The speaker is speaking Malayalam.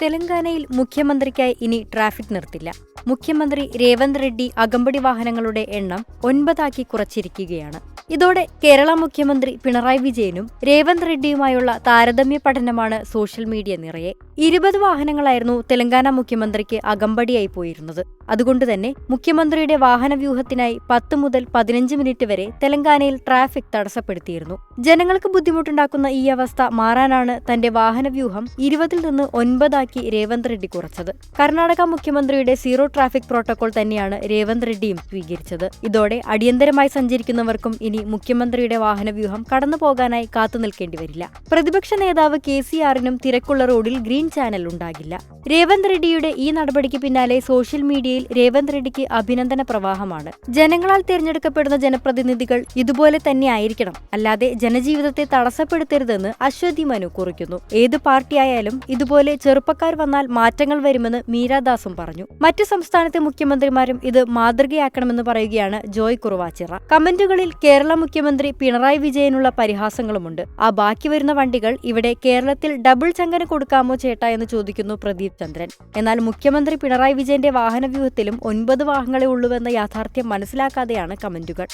തെലങ്കാനയിൽ മുഖ്യമന്ത്രിക്കായി ഇനി ട്രാഫിക് നിർത്തില്ല. മുഖ്യമന്ത്രി രേവന്ത് റെഡ്ഡി അകമ്പടി വാഹനങ്ങളുടെ എണ്ണം 9 കുറച്ചിരിക്കുകയാണ്. ഇതോടെ കേരള മുഖ്യമന്ത്രി പിണറായി വിജയനും രേവന്ത് റെഡ്ഡിയുമായുള്ള താരതമ്യ പഠനമാണ് സോഷ്യൽ മീഡിയ നിറയെ. 20 വാഹനങ്ങളായിരുന്നു തെലങ്കാന മുഖ്യമന്ത്രിക്ക് അകമ്പടിയായി പോയിരുന്നത്. അതുകൊണ്ടുതന്നെ മുഖ്യമന്ത്രിയുടെ വാഹനവ്യൂഹത്തിനായി 10 മുതൽ 15 മിനിറ്റ് വരെ തെലങ്കാനയിൽ ട്രാഫിക് തടസ്സപ്പെടുത്തിയിരുന്നു. ജനങ്ങൾക്ക് ബുദ്ധിമുട്ടുണ്ടാക്കുന്ന ഈ അവസ്ഥ മാറാനാണ് തന്റെ വാഹനവ്യൂഹം 20-ൽ നിന്ന് 9 രേവന്ത് റെഡ്ഡി കുറച്ചത്. കർണാടക മുഖ്യമന്ത്രിയുടെ സീറോ ട്രാഫിക് പ്രോട്ടോകോൾ തന്നെയാണ് രേവന്ത് റെഡ്ഡിയും സ്വീകരിച്ചത്. ഇതോടെ അടിയന്തരമായി സഞ്ചരിക്കുന്നവർക്കും ഇനി മുഖ്യമന്ത്രിയുടെ വാഹനവ്യൂഹം കടന്നുപോകാനായി കാത്തുനിൽക്കേണ്ടി വരില്ല. പ്രതിപക്ഷ നേതാവ് KCRനും തിരക്കുള്ള റോഡിൽ ഗ്രീൻ ചാനൽ ഉണ്ടാകില്ല. രേവന്ത് റെഡ്ഡിയുടെ ഈ നടപടിക്ക് പിന്നാലെ സോഷ്യൽ മീഡിയയിൽ രേവന്ത് റെഡ്ഡിക്ക് അഭിനന്ദന പ്രവാഹമാണ്. ജനങ്ങളാൽ തിരഞ്ഞെടുക്കപ്പെടുന്ന ജനപ്രതിനിധികൾ ഇതുപോലെ തന്നെ ആയിരിക്കണം, അല്ലാതെ ജനജീവിതത്തെ തടസ്സപ്പെടുത്തരുതെന്ന് അശ്വതി മനു കുറിക്കുന്നു. ഏത് പാർട്ടിയായാലും ഇതുപോലെ ചെറുപ്പക്കാർ വന്നാൽ മാറ്റങ്ങൾ വരുമെന്ന് മീരാദാസും പറഞ്ഞു. മറ്റ് സംസ്ഥാനത്തെ മുഖ്യമന്ത്രിമാരും ഇത് മാതൃകയാക്കണമെന്ന് പറയുകയാണ് ജോയ് കുറുവാച്ചിറ. കമന്റുകളിൽ കേരള മുഖ്യമന്ത്രി പിണറായി വിജയനുള്ള പരിഹാസങ്ങളുമുണ്ട്. ആ ബാക്കി വരുന്ന വണ്ടികൾ ഇവിടെ കേരളത്തിൽ ഡബിൾ ചങ്കന കൊടുക്കാമോ ചേട്ടാ എന്ന് ചോദിക്കുന്നു പ്രദീപ് ചന്ദ്രൻ. എന്നാൽ മുഖ്യമന്ത്രി പിണറായി വിജയന്റെ വാഹനവ്യൂഹത്തിലും 9 വാഹനങ്ങളെ ഉള്ളൂവെന്ന യാഥാർത്ഥ്യം മനസ്സിലാക്കാതെയാണ് കമന്റുകൾ.